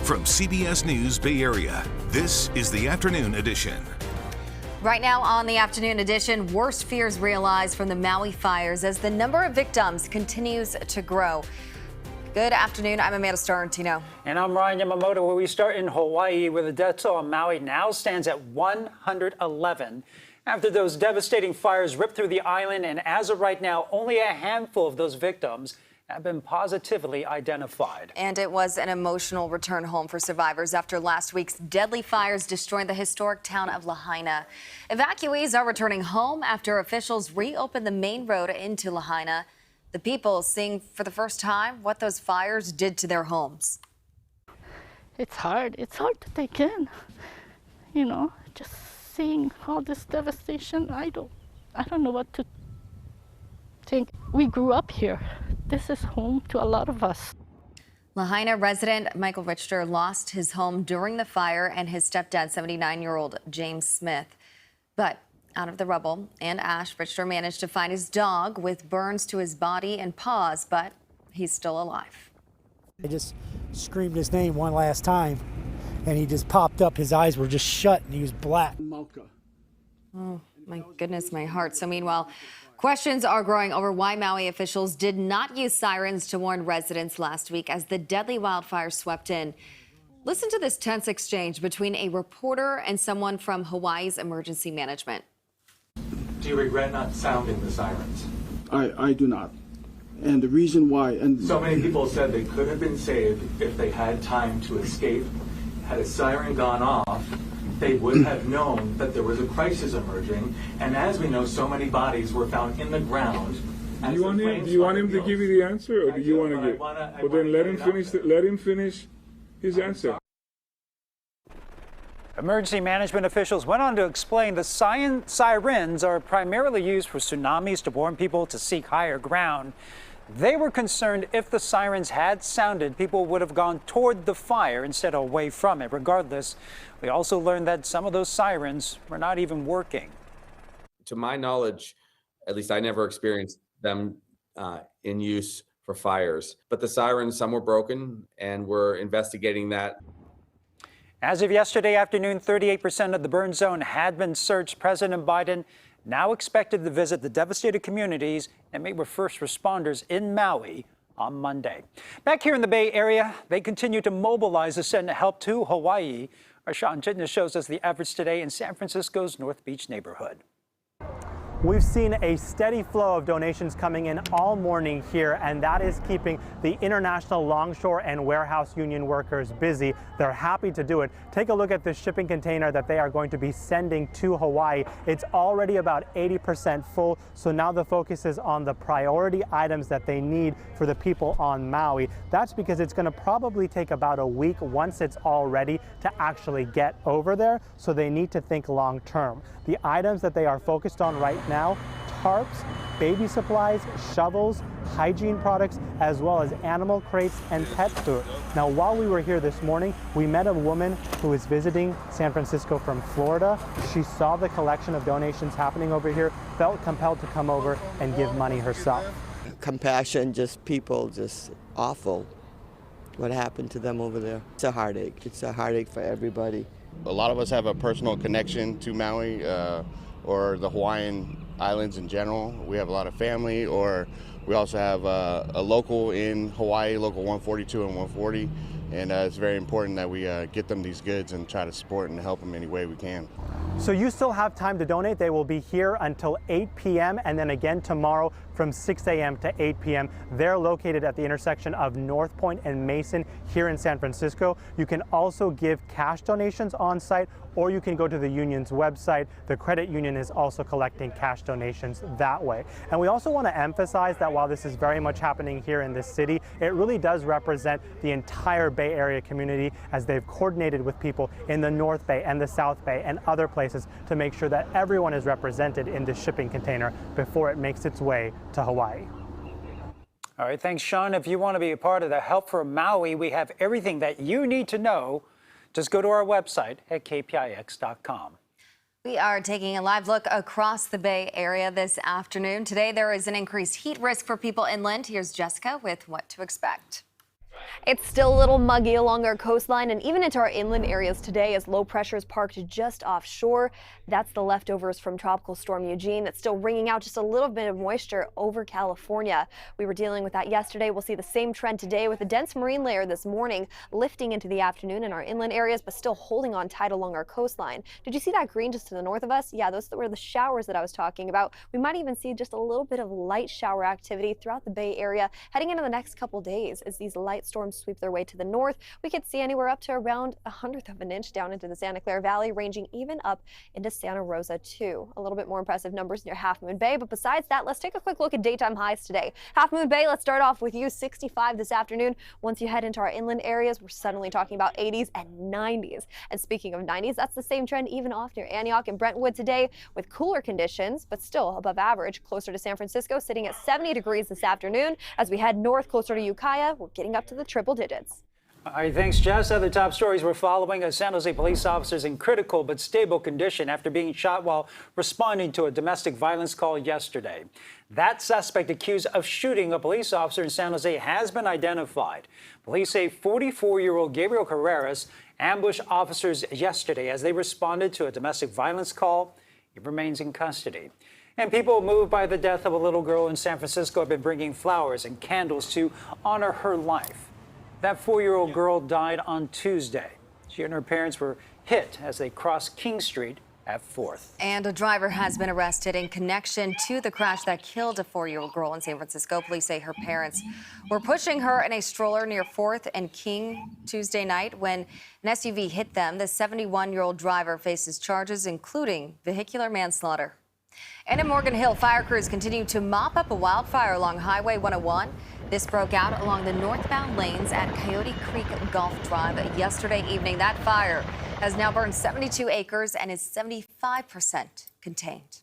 From CBS News Bay Area, this is the Afternoon Edition. Right now on the Afternoon Edition, worst fears realized from the Maui fires as the number of victims continues to grow. Good afternoon. I'm Amanda Starrentino. And I'm Ryan Yamamoto, where we start in Hawaii, where the death toll on Maui now stands at 111 after those devastating fires ripped through the island. And as of right now, only a handful of those victims have been positively identified. And it was an emotional return home for survivors after last week's deadly fires destroying the historic town of Lahaina. Evacuees are returning home after officials reopened the main road into Lahaina. The people seeing for the first time what those fires did to their homes. It's hard to take in, just seeing all this devastation. I don't know what to think. We grew up here. This is home to a lot of us. Lahaina resident Michael Richter lost his home during the fire and his stepdad, 79-year-old James Smith. But out of the rubble and ash, Richter managed to find his dog with burns to his body and paws, but he's still alive. I just screamed his name one last time, and he just popped up. His eyes were just shut, and he was black. Oh, my goodness, my heart. So meanwhile, questions are growing over why Maui officials did not use sirens to warn residents last week as the deadly wildfire swept in. Listen to this tense exchange between a reporter and someone from Hawaii's emergency management. Do you regret not sounding the sirens? I do not. And the reason why... and so many people said they could have been saved if they had time to escape. Had a siren gone off, they would have known that there was a crisis emerging. And as we know, so many bodies were found in the ground. Do you want him to give you the answer, or do you want to give? Well, then let him finish his answer. Emergency management officials went on to explain the sirens are primarily used for tsunamis to warn people to seek higher ground. They were concerned if the sirens had sounded, people would have gone toward the fire instead of away from it. Regardless, we also learned that some of those sirens were not even working. To my knowledge, at least I never experienced them in use for fires. But the sirens, some were broken, and we're investigating that. As of yesterday afternoon, 38% of the burn zone had been searched. President Biden now expected to visit the devastated communities and meet with first responders in Maui on Monday. Back here in the Bay Area, they continue to mobilize to send help to Hawaii. Our Sean Chitna shows us the efforts today in San Francisco's North Beach neighborhood. We've seen a steady flow of donations coming in all morning here, and that is keeping the International Longshore and Warehouse Union workers busy. They're happy to do it. Take a look at this shipping container that they are going to be sending to Hawaii. It's already about 80% full, so now the focus is on the priority items that they need for the people on Maui. That's because it's going to probably take about a week once it's all ready to actually get over there, so they need to think long term. The items that they are focused on right now: tarps, baby supplies, shovels, hygiene products, as well as animal crates and pet food. Now, while we were here this morning, we met a woman who is visiting San Francisco from Florida. She saw the collection of donations happening over here, felt compelled to come over and give money herself. Compassion, just people, just awful what happened to them over there. It's a heartache. It's a heartache for everybody. A lot of us have a personal connection to Maui or the Hawaiian Islands in general. We have a lot of family, or we also have a local in Hawaii, local 142 and 140, and it's very important that we get them these goods and try to support and help them any way we can. So you still have time to donate. They will be here until 8 p.m. and then again tomorrow from 6 a.m. to 8 p.m. They're located at the intersection of North Point and Mason here in San Francisco. You can also give cash donations on site, or you can go to the union's website. The credit union is also collecting cash donations that way. And we also want to emphasize that while this is very much happening here in this city, it really does represent the entire Bay Area community, as they've coordinated with people in the North Bay and the South Bay and other places to make sure that everyone is represented in this shipping container before it makes its way to Hawaii. All right, thanks, Sean. If you want to be a part of the Help for Maui, we have everything that you need to know. Just go to our website at kpix.com. We are taking a live look across the Bay Area this afternoon. Today, there is an increased heat risk for people inland. Here's Jessica with what to expect. It's still a little muggy along our coastline and even into our inland areas today as low pressure is parked just offshore. That's the leftovers from Tropical Storm Eugene that's still wringing out just a little bit of moisture over California. We were dealing with that yesterday. We'll see the same trend today with a dense marine layer this morning lifting into the afternoon in our inland areas, but still holding on tight along our coastline. Did you see that green just to the north of us? Yeah, those were the showers that I was talking about. We might even see just a little bit of light shower activity throughout the Bay Area heading into the next couple days as these light storms sweep their way to the north. We could see anywhere up to around 1/100 of an inch down into the Santa Clara Valley, ranging even up into Santa Rosa too. A little bit more impressive numbers near Half Moon Bay, but besides that, let's take a quick look at daytime highs today. Half Moon Bay, let's start off with you, 65 this afternoon. Once you head into our inland areas, we're suddenly talking about 80s and 90s. And speaking of 90s, that's the same trend even off near Antioch and Brentwood today with cooler conditions, but still above average, closer to San Francisco, sitting at 70 degrees this afternoon. As we head north closer to Ukiah, we're getting up to the triple digits. All right, thanks, Jess. Other top stories we're following: a San Jose police officers in critical but stable condition after being shot while responding to a domestic violence call yesterday. That suspect accused of shooting a police officer in San Jose has been identified. Police say 44-year-old Gabriel Carreras ambushed officers yesterday as they responded to a domestic violence call. He remains in custody. And people moved by the death of a little girl in San Francisco have been bringing flowers and candles to honor her life. That 4-year-old girl died on Tuesday. She and her parents were hit as they crossed King Street at 4th. And a driver has been arrested in connection to the crash that killed a 4-year-old girl in San Francisco. Police say her parents were pushing her in a stroller near 4th and King Tuesday night when an SUV hit them. The 71-year-old driver faces charges including vehicular manslaughter. And in Morgan Hill, fire crews continue to mop up a wildfire along Highway 101. This broke out along the northbound lanes at Coyote Creek Golf Drive yesterday evening. That fire has now burned 72 acres and is 75% contained.